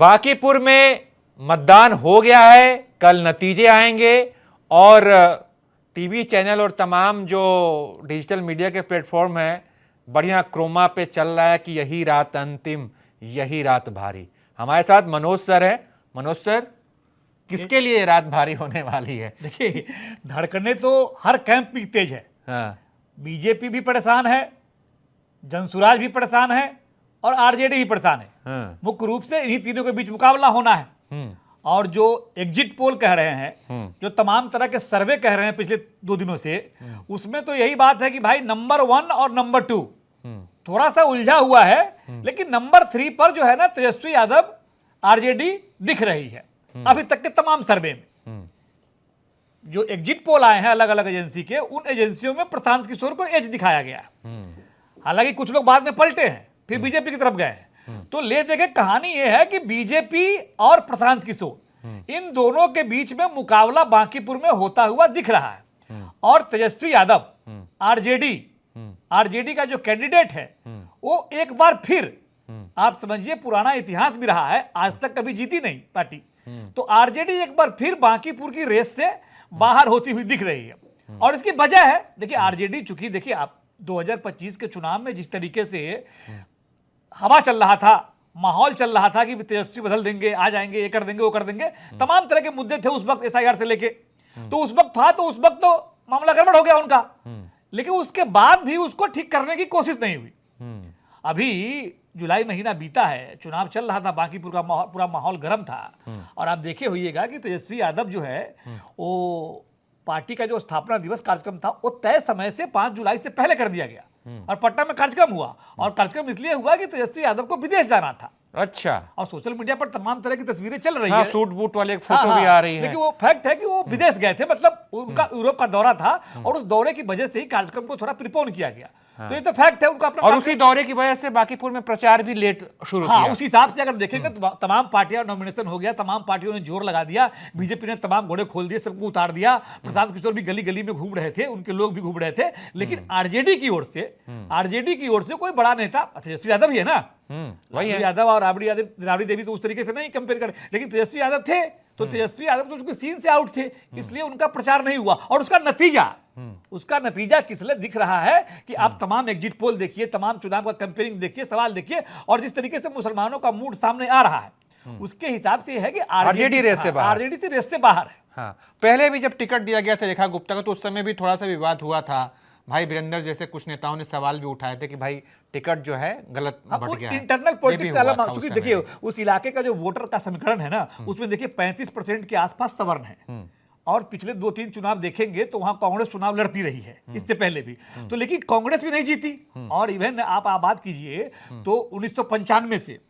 बांकीपुर में मतदान हो गया है, कल नतीजे आएंगे और टीवी चैनल और तमाम जो डिजिटल मीडिया के प्लेटफॉर्म हैं बढ़िया क्रोमा पे चल रहा है कि यही रात अंतिम, यही रात भारी। हमारे साथ मनोज सर है। मनोज सर, किसके लिए रात भारी होने वाली है? देखिए, धड़कने तो हर कैंप में तेज है। हाँ। बीजेपी भी परेशान है, जनसुराज भी परेशान है और आरजेडी भी परेशान है। हाँ। मुख्य रूप से इन्हीं तीनों के बीच मुकाबला होना है। और जो एग्जिट पोल कह रहे हैं, जो तमाम तरह के सर्वे कह रहे हैं पिछले 2 दिनों से, उसमें तो यही बात है कि भाई नंबर 1 और नंबर 2 थोड़ा सा उलझा हुआ है, लेकिन नंबर 3 पर जो है ना तेजस्वी यादव आरजेडी दिख रही है अभी तक के तमाम सर्वे में। जो एग्जिट पोल आए हैं अलग अलग एजेंसी के, उन एजेंसियों में प्रशांत किशोर को एज दिखाया गया। हालांकि कुछ लोग बाद में पलटे हैं, फिर बीजेपी की तरफ गए हैं। तो ले देखे कहानी यह है कि बीजेपी और प्रशांत किशोर इन दोनों के बीच में मुकाबला बांकीपुर में होता हुआ दिख रहा है। और तेजस्वी यादव आरजेडी का जो कैंडिडेट है वो एक बार फिर, आप समझिए पुराना इतिहास भी रहा है, आज तक कभी जीती नहीं पार्टी, तो आरजेडी एक बार फिर बांकीपुर की रेस से बाहर होती हुई दिख रही है। और इसकी वजह है, देखिए आरजेडी चूंकि, देखिए आप 2025 के चुनाव में जिस तरीके से हवा चल रहा था, माहौल चल रहा था कि तेजस्वी बदल देंगे, आ जाएंगे, ये कर देंगे, वो कर देंगे, तमाम तरह के मुद्दे थे उस वक्त एसआईआर से लेके, तो उस वक्त था, तो उस वक्त तो मामला गड़बड़ हो गया उनका। लेकिन उसके बाद भी उसको ठीक करने की कोशिश नहीं हुई। अभी जुलाई महीना बीता है, चुनाव चल रहा था, बांकीपुर का पूरा माहौल गर्म था। और आप देखे होइएगा कि तेजस्वी यादव जो है वो पार्टी का जो स्थापना दिवस कार्यक्रम था वो तय समय से 5 जुलाई से पहले कर दिया गया और पटना में कार्यक्रम हुआ। और कार्यक्रम इसलिए हुआ कि तेजस्वी यादव को विदेश जाना था। अच्छा। और सोशल मीडिया पर तमाम तरह की तस्वीरें चल रही हाँ, है, सूट बूट वाले एक फोटो भी आ रही है। लेकिन वो फैक्ट है कि वो विदेश गए थे, मतलब उनका यूरोप का दौरा था और उस दौरे की वजह से ही कार्यक्रम को थोड़ा प्रिपोन किया गया। तो ये तो फैक्ट है उनका अपना। और उसी दौरे की वजह से बांकीपुर में प्रचार भी लेट शुरू किया। उस हिसाब से अगर देखेंगे तो तमाम पार्टियां, नॉमिनेशन हो गया, तमाम पार्टियों ने जोर लगा दिया, बीजेपी ने तमाम घोड़े खोल दिए, सबको उतार दिया। प्रशांत किशोर भी गली गली में घूम रहे थे, उनके लोग भी घूम रहे थे। लेकिन आरजेडी की ओर से कोई बड़ा नेता, तेजस्वी यादव ही है ना, वही यादव और राबड़ी देवी तो उस तरीके से नहीं कंपेयर कर, लेकिन तेजस्वी यादव थे, तो तेजस्वी यादव तो चूंकि सीन से आउट थे, इसलिए उनका प्रचार नहीं हुआ। और उसका नतीजा किस लिए दिख रहा है कि आप तमाम एग्जिट पोल देखिए, तमाम चुनाव का कंपेयरिंग देखिए, सवाल देखिए, और जिस तरीके से मुसलमानों का मूड सामने आ रहा है, उसके हिसाब से है कि आरजेडी रेस से बाहर है। हाँ, पहले भी जब टिकट दिया गया था रेखा गुप्ता को, तो उस समय भी थोड़ा सा विवाद हुआ था। भाई वीरेंद्र जैसे कुछ नेताओं ने सवाल भी उठाए थे कि भाई टिकट जो है गलत बट गया है। इंटरनल पॉलिटिक्स का अलग, चूंकि देखिए उस इलाके का जो वोटर का समीकरण है ना, उसमें देखिए 35% के आसपास सवर्ण है। और पिछले 2-3 चुनाव देखेंगे तो वहां कांग्रेस चुनाव लड़ती रही है इससे पहले भी, तो लेकिन कांग्रेस भी नहीं जीती। और इवन आप बात कीजिए तो 1995 से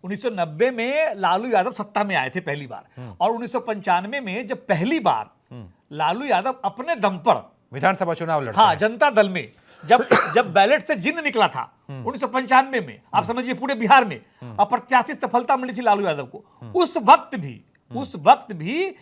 1990 में लालू यादव सत्ता में आए थे पहली बार, और 1995 में जब पहली बार लालू यादव अपने दम पर विधानसभा चुनाव लड़ते, हाँ, जनता दल में जब बैलेट से जिंद निकला था 1995 में, आप समझिए पूरे बिहार में अप्रत्याशित सफलता मिली थी लालू यादव को। उस वक्त भी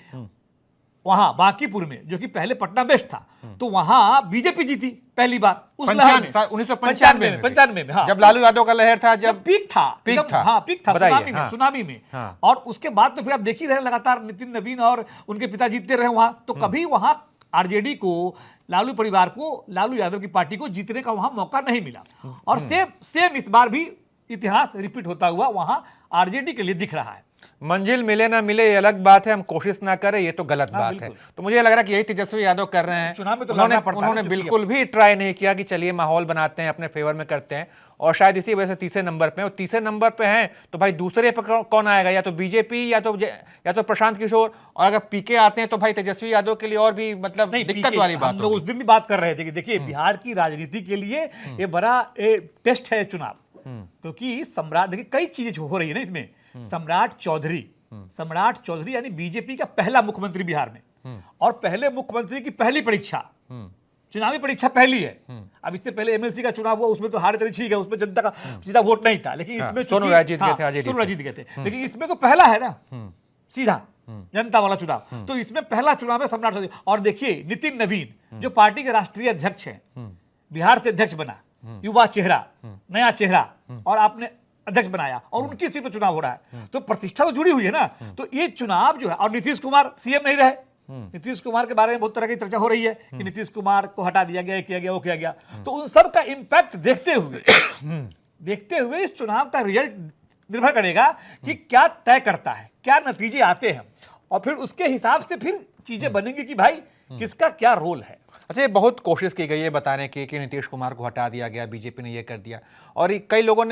वहां बांकीपुर में, जो कि पहले पटना वेस्ट था, तो वहां बीजेपी जीती पहली बार उस 1995 में, जब लालू यादव का लहर था, जब पीक था सुनामी में। और उसके बाद तो फिर आप देख ही रहे लगातार नितिन नवीन और उनके पिता जीतते रहे वहां, तो कभी वहां आरजेडी को, लालू परिवार को, लालू यादव की पार्टी को जीतने का वहां मौका नहीं मिला। और सेम इस बार भी इतिहास रिपीट होता हुआ वहां आरजेडी के लिए दिख रहा है। मंजिल मिले ना मिले ये अलग बात है, हम कोशिश ना करें ये तो गलत बात है। तो मुझे लग रहा है कि यही तेजस्वी यादव कर रहे हैं। चुनाव में तो उन्होंने बिल्कुल भी ट्राई नहीं किया कि चलिए माहौल बनाते हैं, अपने फेवर में करते हैं, और शायद इसी वजह से तीसरे नंबर पे हैं। और तीसरे नंबर पे हैं तो भाई दूसरे पे कौन आएगा? या तो बीजेपी, या तो प्रशांत किशोर। और अगर पीके आते हैं तो भाई तेजस्वी यादव के लिए और भी मतलब दिक्कत वाली बात। हम लोग उस दिन भी बात कर रहे थे कि देखिए बिहार की राजनीति के लिए ये बड़ा टेस्ट है चुनाव, क्योंकि सम्राट, देखिए कई चीजें हो रही है ना इसमें। सम्राट चौधरी यानी बीजेपी का पहला मुख्यमंत्री बिहार में, और पहले मुख्यमंत्री की पहली परीक्षा, चुनावी परीक्षा पहली है। अब इससे पहले एमएलसी का चुनाव हुआ, उसमें तो हार चली, ठीक है, उसमें जनता का सीधा वोट नहीं था, लेकिन इसमें सोनूराज जीत गए थे। लेकिन इसमें तो पहला है ना सीधा जनता वाला चुनाव, तो इसमें पहला चुनाव है सम्राट चौधरी। और देखिए नितिन नवीन जो पार्टी के राष्ट्रीय अध्यक्ष हैं, बिहार से अध्यक्ष बना, युवा चेहरा, नया चेहरा, और आपने अध्यक्ष बनाया और उनकी सीट पर चुनाव हो रहा है, तो प्रतिष्ठा तो जुड़ी हुई है ना। तो ये चुनाव जो है, और नीतीश कुमार सीएम नहीं रहे, नीतीश कुमार के बारे में बहुत तरह की चर्चा हो रही है कि नीतीश कुमार को हटा दिया गया, किया गया, वो किया गया। तो उन सब का इंपैक्ट देखते हुए इस चुनाव का रिजल्ट निर्भर करेगा कि क्या तय करता है, क्या नतीजे आते हैं, और फिर उसके हिसाब से फिर चीजें बनेंगी कि भाई किसका क्या रोल है। अच्छा, ये बहुत कोशिश की गई है बताने की कि नीतीश कुमार को हटा दिया गया, बीजेपी ने ये कर दिया, और कई लोगों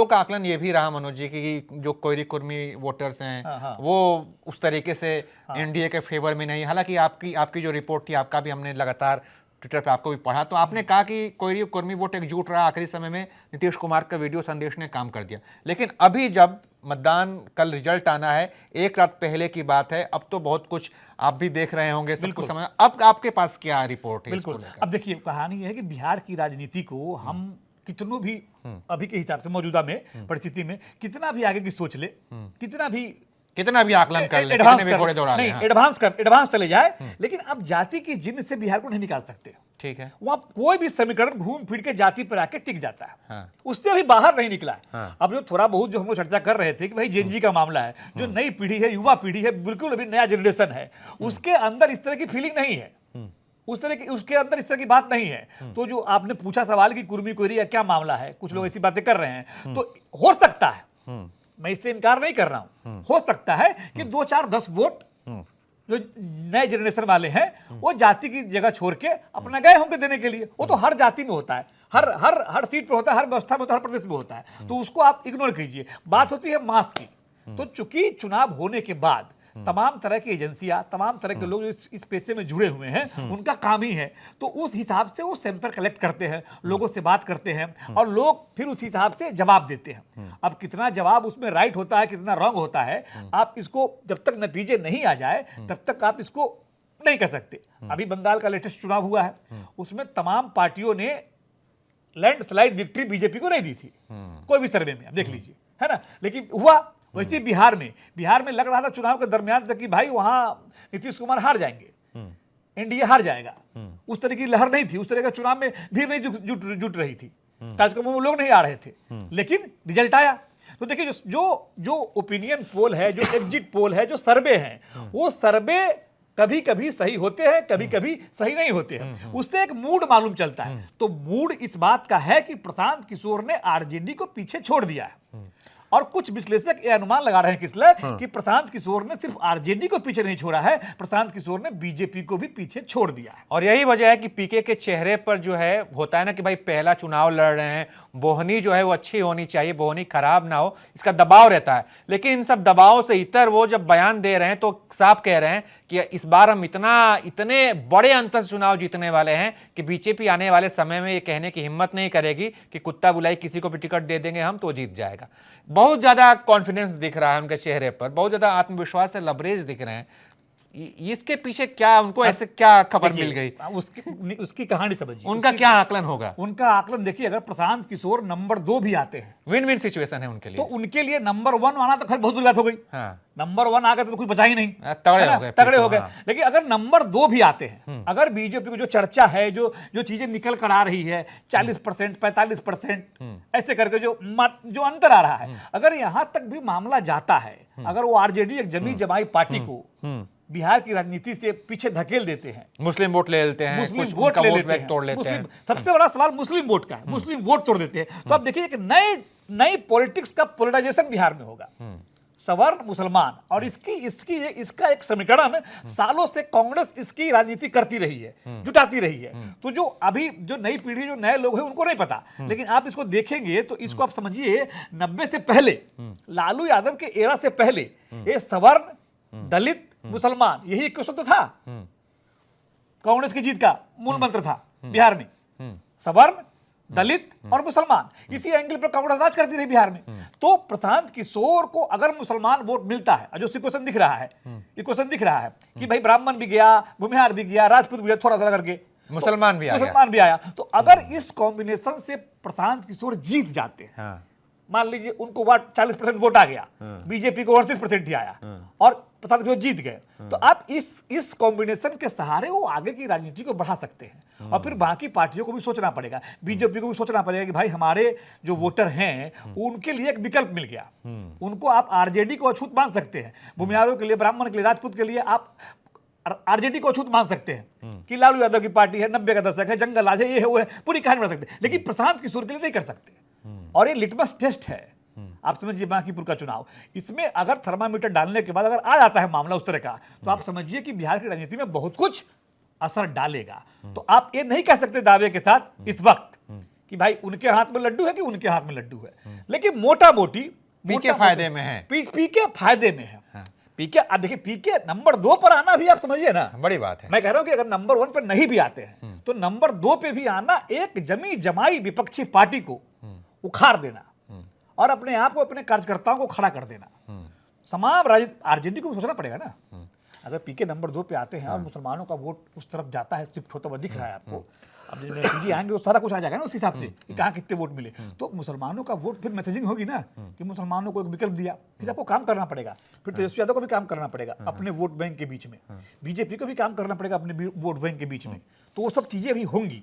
का आकलन ये भी रहा मनोज जी कि जो कोयरी कुर्मी वोटर्स हैं वो उस तरीके से एनडीए के फेवर में नहीं। हालांकि आपकी जो रिपोर्ट थी, आपका भी हमने लगातार ट्विटर पे आपको भी पढ़ा, तो आपने कहा कि कोयरी कुर्मी वोट एकजुट रहा, आखिरी समय में नीतीश कुमार का वीडियो संदेश ने काम कर दिया। लेकिन अभी जब मतदान कल रिजल्ट आना है, एक रात पहले की बात है, अब तो बहुत कुछ आप भी देख रहे होंगे, सब कुछ समझ, अब आपके पास क्या रिपोर्ट है? बिल्कुल, अब देखिए कहानी है कि बिहार की राजनीति को हम कितनों भी अभी के हिसाब से मौजूदा में परिस्थिति में कितना भी आगे की सोच ले, कितना भी आकलन कर ले, एडवांस चले जाए, लेकिन अब जाति की जिन से बिहार को नहीं निकाल सकते। ठीक है, वहां कोई भी समीकरण घूम फिर के जाति पर आके टिक जाता है, उससे अभी बाहर नहीं निकला है। अब जो थोड़ा बहुत जो हम लोग चर्चा कर रहे थे कि भाई जेनजी का मामला है, जो नई पीढ़ी है, युवा पीढ़ी है, बिल्कुल अभी नया जनरेशन है, उसके अंदर इस तरह की फीलिंग नहीं है, उसके अंदर इस तरह की बात नहीं है। तो जो आपने पूछा सवाल कि कुर्मी कोयरी का क्या मामला है, कुछ लोग ऐसी बातें कर रहे हैं, तो हो सकता है, मैं इससे इनकार नहीं कर रहा हूं, हो सकता है कि 2, 4, 10 वोट जो नए जनरेशन वाले हैं वो जाति की जगह छोड़ के अपना गए होंगे देने के लिए। वो तो हर जाति में होता है, हर सीट पर होता है, हर व्यवस्था में होता है, हर प्रदेश में होता है, तो उसको आप इग्नोर कीजिए। बात होती है मास की। तो चूंकि चुनाव होने के बाद तमाम तरह की एजेंसियां, तमाम तरह के लोग जो इस पेशे में जुड़े हुए हैं, उनका काम ही है, तो उस हिसाब से वो सैंपल कलेक्ट करते हैं, लोगों से बात करते हैं, और लोग फिर उस हिसाब से जवाब देते हैं। अब कितना जवाब उसमें राइट होता है, कितना रॉन्ग होता है, आप इसको जब तक नतीजे नहीं आ जाए तब तक आप इसको नहीं कर सकते। अभी बंगाल का लेटेस्ट चुनाव हुआ है, उसमें तमाम पार्टियों ने लैंडस्लाइड विक्ट्री बीजेपी को नहीं दी थी, कोई भी सर्वे में, आप देख लीजिए, है ना। लेकिन हुआ वैसे बिहार में लग रहा था चुनाव के दरमियान तक कि भाई वहां नीतीश कुमार हार जाएंगे, एनडीए हार जाएगा, उस तरह की लहर नहीं थी, उस तरह का चुनाव में भीड़ नहीं जुट रही थी, कार्यक्रमों में लोग नहीं आ रहे थे, लेकिन रिजल्ट आया। तो देखिए जो ओपिनियन पोल है, जो एग्जिट पोल है, जो सर्वे है, वो सर्वे कभी कभी सही होते हैं, कभी कभी सही नहीं होते हैं, उससे एक मूड मालूम चलता है। तो मूड इस बात का है कि प्रशांत किशोर ने आरजेडी को पीछे छोड़ दिया है, और कुछ विश्लेषक ये अनुमान लगा रहे हैं किसलिए कि प्रशांत किशोर ने सिर्फ आरजेडी को पीछे नहीं छोड़ा है, प्रशांत किशोर ने बीजेपी को भी पीछे छोड़ दिया है। और यही वजह है कि पीके के चेहरे पर जो है होता है ना कि भाई पहला चुनाव लड़ रहे हैं, बोहनी जो है वो अच्छी होनी चाहिए, बोहनी खराब ना हो, इसका दबाव रहता है। लेकिन इन सब दबाव से इतर वो जब बयान दे रहे हैं तो साफ कह रहे हैं कि इस बार हम इतने बड़े अंतर चुनाव जीतने वाले हैं कि बीजेपी आने वाले समय में ये कहने की हिम्मत नहीं करेगी कि कुत्ता बुलाई किसी को भी टिकट दे देंगे हम तो जीत जाएगा। बहुत ज्यादा कॉन्फिडेंस दिख रहा है उनके चेहरे पर, बहुत ज्यादा आत्मविश्वास से लबरेज दिख रहे हैं। इसके पीछे क्या, उनको ऐसे क्या खबर मिल गई? उसकी कहानी समझिए, उनका क्या आकलन होगा? उनका आकलन देखिए, अगर प्रशांत किशोर नंबर 2 भी आते हैं, विन विन सिचुएशन है उनके लिए, तो उनके लिए नंबर 1 आना तो खैर बहुत बुरी बात हो गई। नंबर 1 आ गए तो कुछ बचा ही नहीं, तगड़े हो गए। लेकिन अगर नंबर 2 भी आते हैं, अगर बीजेपी को जो चर्चा है, जो चीजें निकल कर आ रही है, 40%, 45%, ऐसे करके जो अंतर आ रहा है, अगर यहां तक भी मामला जाता है, अगर वो आरजेडी एक जमी जमाई पार्टी को बिहार की राजनीति से पीछे धकेल देते हैं, मुस्लिम वोट ले लेते हैं, मुस्लिम वोट ले लेते हैं, तोड़ लेते हैं। सबसे बड़ा सवाल मुस्लिम वोट का है, मुस्लिम वोट तोड़ देते हैं, तो अब देखिए एक नई पॉलिटिक्स का पोलराइजेशन बिहार में होगा, सवर्ण मुसलमान, और इसका एक समीकरण सालों से कांग्रेस इसकी राजनीति करती रही है, जुटाती रही है। तो जो अभी जो नई पीढ़ी, जो नए लोग हैं, उनको नहीं पता, लेकिन आप इसको देखेंगे तो इसको आप समझिए 90 से पहले, लालू यादव के एरा से पहले, ये सवर्ण, दलित, मुसलमान, यही एक क्वेश्चन तो था, कांग्रेस की जीत का मूल मंत्र था बिहार में, सवर्ण, दलित और मुसलमान, इसी एंगल पर कांग्रेस राज करती रही बिहार में। तो प्रशांत किशोर को अगर मुसलमान वोट मिलता है, जो इक्वेशन दिख रहा है कि भाई ब्राह्मण भी गया, भूमिहार भी गया, राजपूत भी गया, थोड़ा थोड़ा करके मुसलमान भी आया, तो अगर इस कॉम्बिनेशन से प्रशांत किशोर जीत जाते हैं, मान लीजिए उनको 40% वोट आ गया, बीजेपी को 38% ही आया और प्रसाद किशोर जीत गए, तो आप इस कॉम्बिनेशन के सहारे वो आगे की राजनीति को बढ़ा सकते हैं। और फिर बाकी पार्टियों को भी सोचना पड़ेगा, बीजेपी को भी सोचना पड़ेगा कि भाई हमारे जो वोटर हैं उनके लिए एक विकल्प मिल गया। उनको आप आरजेडी को अछूत मान सकते हैं, भूमिहारों के लिए, ब्राह्मण के लिए, राजपूत के लिए आप आरजेडी को अछूत मान सकते हैं कि लालू यादव की पार्टी है, 90 का दशक है, जंगल राज है, ये है वो है, पूरी कहानी बना सकते हैं, लेकिन प्रशांत किशोर के लिए नहीं कर सकते। और ये लिटमस टेस्ट है, आप समझिए बांकीपुर का चुनाव, इसमें अगर थर्मामीटर डालने के बाद अगर आ जाता है मामला उस तरह का, तो आप समझिए कि बिहार की राजनीति में बहुत कुछ असर डालेगा। तो आप ये नहीं कह सकते दावे के साथ इस वक्त कि भाई उनके हाथ में लड्डू है कि उनके हाथ में लड्डू है, लेकिन मोटा मोटी पीके फायदे में है, पीके फायदे में है। पीके, अब देखिए पीके नंबर 2 पर आना भी आप समझिए ना बड़ी बात है। मैं कह रहा हूं कि अगर नंबर 1 पर नहीं भी आते हैं तो नंबर 2 पे भी आना एक जमी जमाई विपक्षी पार्टी को उखाड़ देना और अपने आप को, अपने कार्यकर्ताओं को खड़ा कर देना। तमाम आरजेडी को भी सोचना पड़ेगा ना। अगर पीके नंबर 2 पे आते हैं और मुसलमानों का वोट उस तरफ जाता है, शिफ्ट होता हुआ दिख रहा है आपको, अब जब नतीजे आएंगे तो सारा कुछ आ जाएगा ना उस हिसाब से कि कहाँ कितने वोट मिले, तो मुसलमानों का वोट फिर मैसेजिंग होगी ना कि मुसलमानों को एक विकल्प दिया, फिर आपको काम करना पड़ेगा, फिर तेजस्वी यादव को भी काम करना पड़ेगा अपने वोट बैंक के बीच में, बीजेपी को भी काम करना पड़ेगा अपने वोट बैंक के बीच में, तो वो सब चीजें अभी होंगी।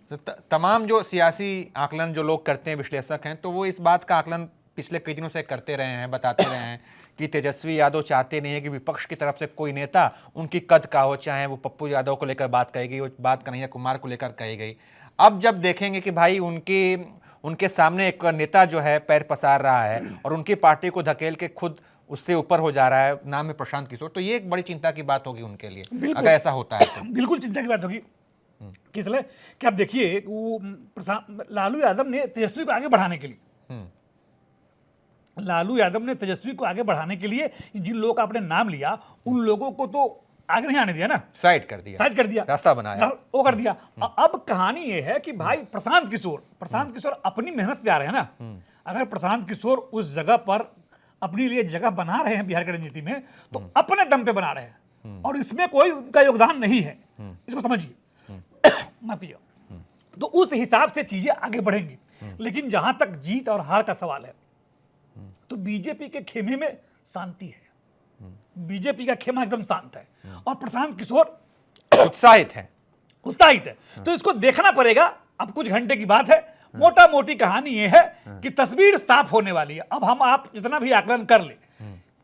तमाम जो सियासी आकलन जो लोग करते हैं, विश्लेषक हैं, तो वो इस बात का आकलन पिछले कई दिनों से करते रहे हैं, बताते रहे हैं कि तेजस्वी यादव चाहते नहीं है कि विपक्ष की तरफ से कोई नेता उनकी कद का हो, चाहे वो पप्पू यादव को लेकर बात कही गई, वो बात कन्हैया कुमार को लेकर कही गई। अब जब देखेंगे कि भाई उनके सामने एक नेता जो है पैर पसार रहा है और उनकी पार्टी को धकेल के खुद उससे ऊपर हो जा रहा है, नाम है प्रशांत किशोर, तो ये एक बड़ी चिंता की बात होगी उनके लिए अगर ऐसा होता है तो। बिल्कुल चिंता की बात होगी। किस लिए कि आप देखिए वो लालू यादव ने तेजस्वी को आगे बढ़ाने के लिए, लालू यादव ने तेजस्वी को आगे बढ़ाने के लिए जिन लोगों का आपने नाम लिया उन लोगों को तो आगे नहीं आने दिया ना, साइड कर दिया, रास्ता बनाया, वो कर दिया। अब कहानी ये है कि भाई प्रशांत किशोर अपनी मेहनत पे आ रहे हैं ना। अगर प्रशांत किशोर उस जगह पर अपने लिए जगह बना रहे हैं बिहार की राजनीति में, तो अपने दम पे बना रहे हैं और इसमें कोई उनका योगदान नहीं है, इसको समझिए। माफ कीजिए। तो उस हिसाब से चीजें आगे बढ़ेंगी, लेकिन जहां तक जीत और हार का सवाल है तो बीजेपी के खेमे में शांति है, बीजेपी का खेमा एकदम शांत है और प्रशांत किशोर उत्साहित है। तो इसको देखना पड़ेगा। अब कुछ घंटे की बात है, मोटा मोटी कहानी यह है कि तस्वीर साफ होने वाली है। अब हम आप जितना भी आकलन कर ले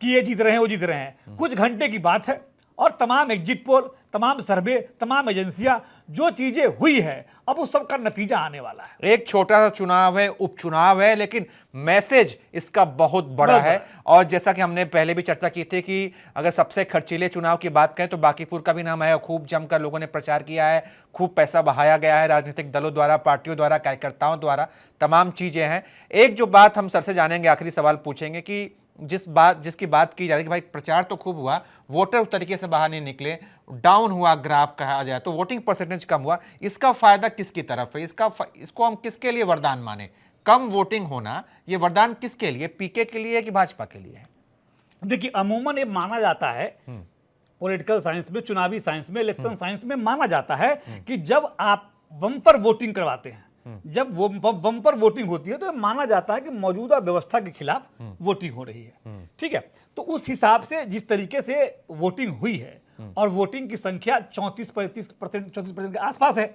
कि ये जीत रहे हैं वो जीत रहे हैं, कुछ घंटे की बात है और तमाम एग्जिट पोल, तमाम सर्वे, तमाम एजेंसियां, जो चीजें हुई है अब उस सब का नतीजा आने वाला है। एक छोटा सा चुनाव है, उपचुनाव है, लेकिन मैसेज इसका बहुत बड़ा है। और जैसा कि हमने पहले भी चर्चा की थी कि अगर सबसे खर्चीले चुनाव की बात करें तो बांकीपुर का भी नाम है, खूब जमकर लोगों ने प्रचार किया है, खूब पैसा बहाया गया है राजनीतिक दलों द्वारा, पार्टियों द्वारा, कार्यकर्ताओं द्वारा, तमाम चीजें हैं। एक जो बात हम सर से जानेंगे, आखिरी सवाल पूछेंगे कि जिसकी बात की जा रही है कि भाई प्रचार तो खूब हुआ, वोटर उस तरीके से बाहर नहीं निकले, डाउन हुआ ग्राफ कहा जाए तो, वोटिंग परसेंटेज कम हुआ, इसका फायदा किसकी तरफ है? इसको हम किसके लिए वरदान माने? कम वोटिंग होना ये वरदान किसके लिए, पीके के लिए कि भाजपा के लिए है? देखिए अमूमन ये माना जाता है पॉलिटिकल साइंस में, चुनावी साइंस में, इलेक्शन साइंस में माना जाता है कि जब आप बम्पर वोटिंग करवाते हैं, जब वो बम्पर वोटिंग होती है तो माना जाता है कि मौजूदा व्यवस्था के खिलाफ वोटिंग हो रही है। ठीक है, तो उस हिसाब से जिस तरीके से वोटिंग हुई है और वोटिंग की संख्या 34% के आसपास है,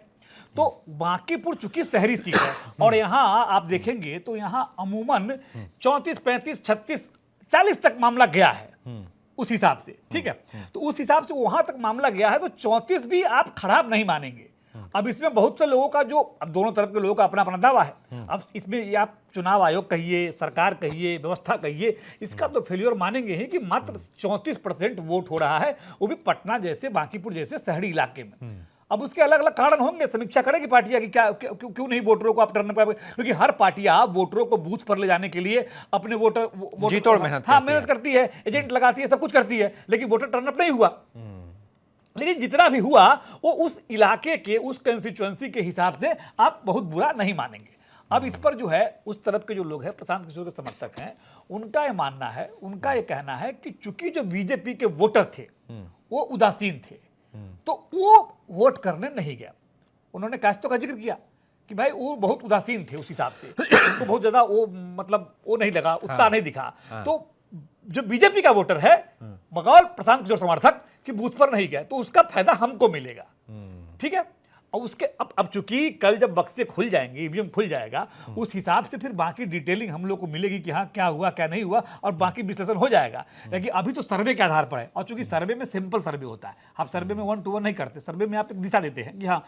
तो बांकीपुर चूंकि शहरी सीट है और यहां आप देखेंगे तो यहां अमूमन 34, 35, 36, 40 तक मामला गया है उस हिसाब से। ठीक है, तो उस हिसाब से वहां तक मामला गया है तो 34 भी आप खराब नहीं मानेंगे। अब इसमें बहुत से लोगों का जो, अब दोनों तरफ के लोगों का अपना अपना दावा है। अब इसमें ये आप चुनाव आयोग कहिए, सरकार कहिए, व्यवस्था कहिए, इसका तो फेल्योर मानेंगे ही कि मात्र 34% वोट हो रहा है, वो भी पटना जैसे, बांकीपुर जैसे शहरी इलाके में। अब उसके अलग अलग कारण होंगे, समीक्षा करेगी पार्टियां कि क्या क्यों नहीं वोटरों को आप टर्न पर, क्योंकि हर पार्टियां वोटरों को बूथ पर ले जाने के लिए अपने वोटर मेहनत करती है, एजेंट लगाती है, सब कुछ करती है, लेकिन वोटर टर्नअप नहीं हुआ। लेकिन जितना भी हुआ वो उस इलाके के, उस कंस्टिट्यूएंसी के हिसाब से आप बहुत बुरा नहीं मानेंगे। अब इस पर जो है उस तरफ के जो लोग हैं, प्रशांत किशोर के समर्थक हैं, उनका ये मानना है, उनका ये कहना है कि चूंकि जो बीजेपी के वोटर थे वो उदासीन थे, तो वो वोट करने नहीं गया। उन्होंने काश्तों का जिक्र किया कि भाई वो बहुत उदासीन थे उस हिसाब से, उनको बहुत ज्यादा वो मतलब वो नहीं लगा, उत्साह नहीं दिखा। तो जो बीजेपी का वोटर है बगौर प्रशांत किशोर समर्थक कि बूथ पर नहीं गए, तो उसका फायदा हमको मिलेगा। ठीक है, और उसके अब चूंकि कल जब बक्से खुल जाएंगे, ईवीएम खुल जाएगा, उस हिसाब से फिर बाकी डिटेलिंग हम लोग को मिलेगी कि हाँ क्या हुआ क्या नहीं हुआ, और बाकी विश्लेषण हो जाएगा। लेकिन अभी तो सर्वे के आधार पर है, और चूंकि सर्वे में सिंपल सर्वे होता है, आप सर्वे में 1 to 1 नहीं करते, सर्वे में आप एक दिशा देते हैं कि हाँ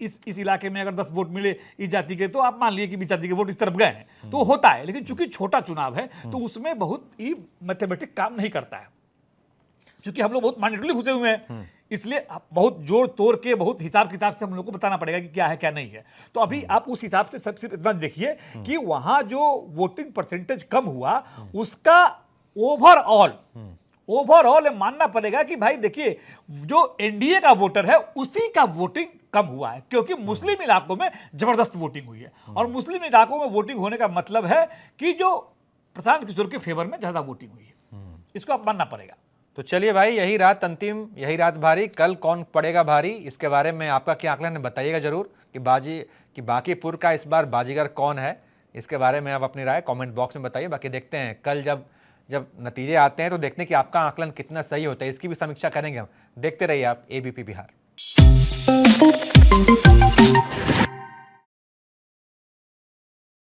इस इलाके में अगर 10 वोट मिले इस जाति के, तो आप मान लिए कि इस जाति के वोट इस तरफ गए हैं, तो होता है। लेकिन चूंकि छोटा चुनाव है तो उसमें बहुत ही मैथमेटिक काम नहीं करता है, क्योंकि हम लोग बहुत माइंडेडली घुसे हुए हैं, इसलिए बहुत जोड़ तोड़ के बहुत हिसाब किताब से हम लोग को बताना पड़ेगा कि क्या है क्या नहीं है। तो अभी आप उस हिसाब से सबसे इतना देखिए कि वहां जो वोटिंग परसेंटेज कम हुआ उसका ओवरऑल मानना पड़ेगा कि भाई देखिए जो एनडीए का वोटर है उसी का वोटिंग कम हुआ है, क्योंकि मुस्लिम इलाकों में जबरदस्त वोटिंग हुई है। और मुस्लिम इलाकों में वोटिंग होने का मतलब है कि जो प्रशांत किशोर के फेवर में ज्यादा वोटिंग हुई है, इसको आप मानना पड़ेगा। तो चलिए भाई, यही रात अंतिम, यही रात भारी, कल कौन पड़ेगा भारी, इसके बारे में आपका क्या आकलन है बताइएगा जरूर कि बांकीपुर का इस बार बाजीगर कौन है। इसके बारे में आप अपनी राय कमेंट बॉक्स में बताइए। बाकी देखते हैं कल जब नतीजे आते हैं तो देखते हैं कि आपका आकलन कितना सही होता है, इसकी भी समीक्षा करेंगे हम। देखते रहिए आप एबीपी बिहार।